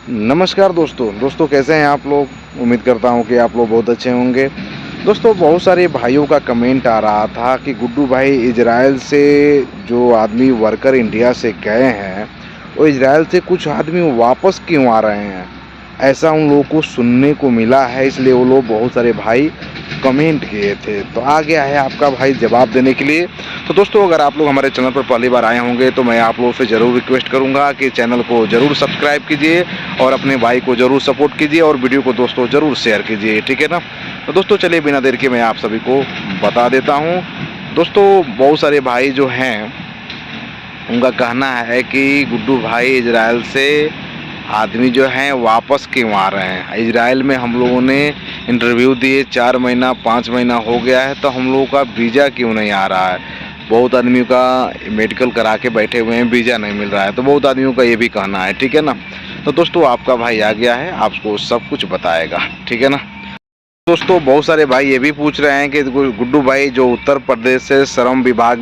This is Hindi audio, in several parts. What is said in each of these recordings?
नमस्कार दोस्तों कैसे हैं आप लोग। उम्मीद करता हूं कि आप लोग बहुत अच्छे होंगे। दोस्तों बहुत सारे भाइयों का कमेंट आ रहा था कि गुड्डू भाई इजराइल से जो आदमी वर्कर इंडिया से गए हैं वो इजराइल से कुछ आदमी वापस क्यों आ रहे हैं, ऐसा उन लोगों को सुनने को मिला है। इसलिए वो लोग बहुत सारे भाई कमेंट किए थे, तो आ गया है आपका भाई जवाब देने के लिए। तो दोस्तों अगर आप लोग हमारे चैनल पर पहली बार आए होंगे तो मैं आप लोगों से ज़रूर रिक्वेस्ट करूंगा कि चैनल को ज़रूर सब्सक्राइब कीजिए और अपने भाई को ज़रूर सपोर्ट कीजिए और वीडियो को दोस्तों ज़रूर शेयर कीजिए, ठीक है ना। तो दोस्तों चलिए बिना देर के मैं आप सभी को बता देता हूँ। दोस्तों बहुत सारे भाई जो हैं उनका कहना है कि गुड्डू भाई इजराइल से आदमी जो हैं वापस क्यों आ रहे हैं। इजराइल में हम लोगों ने इंटरव्यू दिए, 4 महीना 5 महीना हो गया है, तो हम लोगों का वीज़ा क्यों नहीं आ रहा है। बहुत आदमियों का मेडिकल करा के बैठे हुए हैं, वीज़ा नहीं मिल रहा है, तो बहुत आदमियों का ये भी कहना है, ठीक है ना। तो दोस्तों आपका भाई आ गया है, आपको सब कुछ बताएगा, ठीक है ना। दोस्तों बहुत सारे भाई ये भी पूछ रहे हैं कि गुड्डू भाई जो उत्तर प्रदेश से श्रम विभाग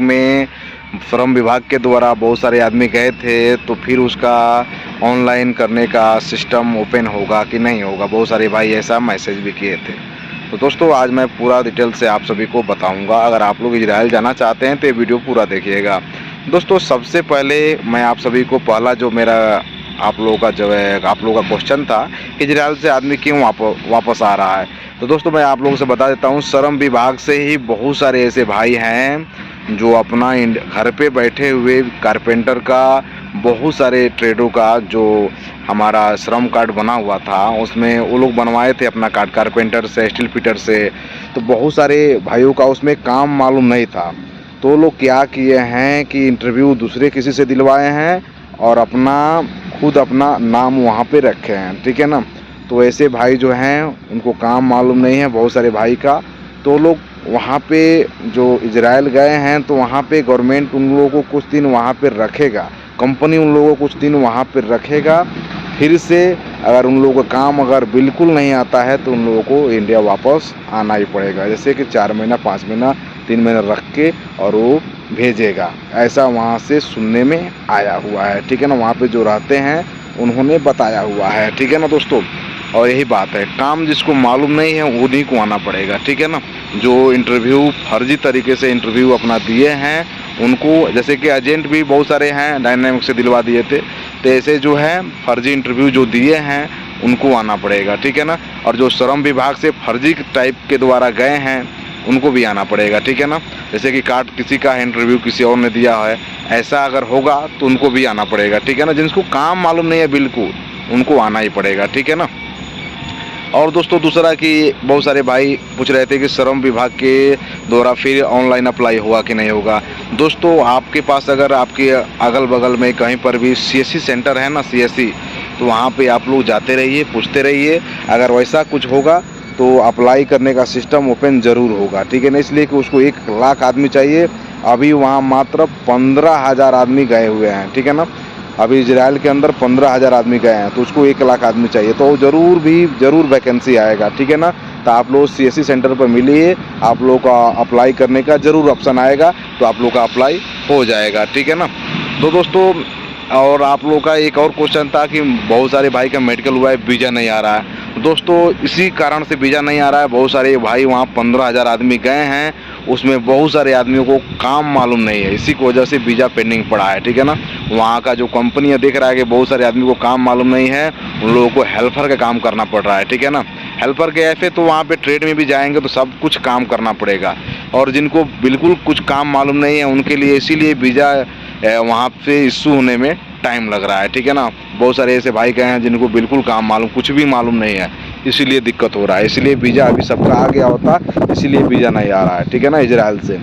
के द्वारा बहुत सारे आदमी गए थे, तो फिर उसका ऑनलाइन करने का सिस्टम ओपन होगा कि नहीं होगा। बहुत सारे भाई ऐसा मैसेज भी किए थे। तो दोस्तों आज मैं पूरा डिटेल से आप सभी को बताऊंगा। अगर आप लोग इजराइल जाना चाहते हैं तो ये वीडियो पूरा देखिएगा। दोस्तों सबसे पहले मैं आप सभी को पहला जो मेरा आप लोगों का जो है आप लोगों का क्वेश्चन था कि इजराइल से आदमी क्यों वापस आ रहा है, तो दोस्तों मैं आप लोगों से बता देता हूँ। श्रम विभाग से ही बहुत सारे ऐसे भाई हैं जो अपना घर पे बैठे हुए कारपेंटर का, बहुत सारे ट्रेडों का जो हमारा श्रम कार्ड बना हुआ था उसमें वो लोग बनवाए थे अपना कार्ड कारपेंटर से, स्टील फिटर से। तो बहुत सारे भाइयों का उसमें काम मालूम नहीं था, तो लोग क्या किए हैं कि इंटरव्यू दूसरे किसी से दिलवाए हैं और खुद अपना नाम वहाँ पे रखे हैं, ठीक है ना। तो ऐसे भाई जो हैं उनको काम मालूम नहीं है बहुत सारे भाई का, तो लोग वहाँ पे जो इजराइल गए हैं तो वहाँ पे गवर्नमेंट उन लोगों को कुछ दिन वहाँ पे रखेगा, कंपनी उन लोगों को कुछ दिन वहाँ पे रखेगा। फिर से अगर उन लोगों का काम अगर बिल्कुल नहीं आता है तो उन लोगों को इंडिया वापस आना ही पड़ेगा। जैसे कि 4 महीना 5 महीना 3 महीना रख के और वो भेजेगा, ऐसा वहाँ से सुनने में आया हुआ है, ठीक है ना। वहाँ पे जो रहते हैं उन्होंने बताया हुआ है, ठीक है ना दोस्तों। और यही बात है, काम जिसको मालूम नहीं है उन्हीं को आना पड़ेगा, ठीक है ना। जो इंटरव्यू फर्जी तरीके से इंटरव्यू अपना दिए हैं उनको, जैसे कि एजेंट भी बहुत सारे हैं डायनामिक से दिलवा दिए थे, तो ऐसे जो है फर्जी इंटरव्यू जो दिए हैं उनको आना पड़ेगा, ठीक है ना। और जो श्रम विभाग से फर्जी टाइप के द्वारा गए हैं उनको भी आना पड़ेगा, ठीक है ना। जैसे कि कार्ड किसी का है, इंटरव्यू किसी और ने दिया है, ऐसा अगर होगा तो उनको भी आना पड़ेगा, ठीक है ना। जिनको काम मालूम नहीं है बिल्कुल उनको आना ही पड़ेगा, ठीक है ना। और दोस्तों दूसरा कि बहुत सारे भाई पूछ रहे थे कि श्रम विभाग के द्वारा फिर ऑनलाइन अप्लाई होगा कि नहीं होगा। दोस्तों आपके पास अगर आपके अगल बगल में कहीं पर भी सीएससी सेंटर है ना, सीएससी, तो वहाँ पे आप लोग जाते रहिए, पूछते रहिए। अगर वैसा कुछ होगा तो अप्लाई करने का सिस्टम ओपन ज़रूर होगा, ठीक है ना। इसलिए कि उसको 1 लाख आदमी चाहिए, अभी वहाँ मात्र 15,000 आदमी गए हुए हैं, ठीक है ना। अभी इजराइल के अंदर 15,000 आदमी गए हैं, तो उसको 1 लाख आदमी चाहिए, तो ज़रूर वैकेंसी आएगा, ठीक है ना। तो आप लोग सीएससी सेंटर पर मिलिए, आप लोग का अप्लाई करने का ज़रूर ऑप्शन आएगा, तो आप लोग का अप्लाई हो जाएगा, ठीक है ना। तो दोस्तों और आप लोग का एक और क्वेश्चन था कि बहुत सारे भाई का मेडिकल हुआ है, वीज़ा नहीं आ रहा है। दोस्तों इसी कारण से वीज़ा नहीं आ रहा है। बहुत सारे भाई वहाँ 15,000 आदमी गए हैं, उसमें बहुत सारे आदमियों को काम मालूम नहीं है, इसी की वजह से वीज़ा पेंडिंग पड़ा है, ठीक है ना। वहाँ का जो कंपनी है देख रहा है कि बहुत सारे आदमी को काम मालूम नहीं है, उन लोगों को हेल्पर का काम करना पड़ रहा है, ठीक है ना। हेल्पर के ऐसे तो वहाँ पे ट्रेड में भी जाएंगे तो सब कुछ काम करना पड़ेगा, और जिनको बिल्कुल कुछ काम मालूम नहीं है उनके लिए इसीलिए वीज़ा वहाँ पे इशू होने में टाइम लग रहा है, ठीक है ना। बहुत सारे ऐसे भाई गए हैं जिनको बिल्कुल काम मालूम कुछ भी मालूम नहीं है, इसीलिए दिक्कत हो रहा है। इसलिए वीज़ा अभी सबका आ गया होता, इसीलिए वीज़ा नहीं आ रहा है, ठीक है ना, इजराइल से।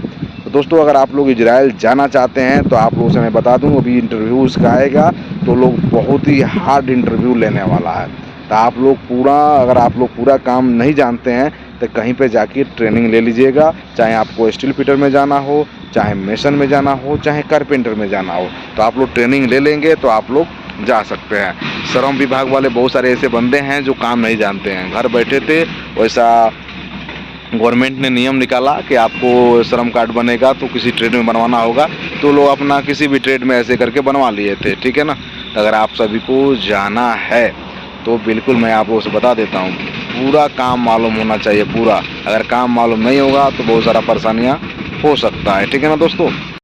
तो दोस्तों अगर आप लोग इजराइल जाना चाहते हैं तो आप लोगों से मैं बता दूं अभी इंटरव्यू उसका आएगा, तो लोग बहुत ही हार्ड इंटरव्यू लेने वाला है। तो आप लोग अगर आप लोग पूरा काम नहीं जानते हैं तो कहीं पे जाके ट्रेनिंग ले लीजिएगा, चाहे आपको स्टील फिटर में जाना हो, चाहे मेसन में जाना हो, चाहे कारपेंटर में जाना हो, तो आप लोग ट्रेनिंग ले लेंगे तो आप लोग जा सकते हैं। श्रम विभाग वाले बहुत सारे ऐसे बंदे हैं जो काम नहीं जानते हैं, घर बैठे थे, वैसा गवर्नमेंट ने नियम निकाला कि आपको श्रम कार्ड बनेगा तो किसी ट्रेड में बनवाना होगा, तो लोग अपना किसी भी ट्रेड में ऐसे करके बनवा लिए थे, ठीक है ना। अगर आप सभी को जाना है तो बिल्कुल मैं आपको उसे बता देता हूँ, पूरा काम मालूम होना चाहिए पूरा। अगर काम मालूम नहीं होगा तो बहुत सारा परेशानियाँ हो सकता है, ठीक है ना दोस्तों।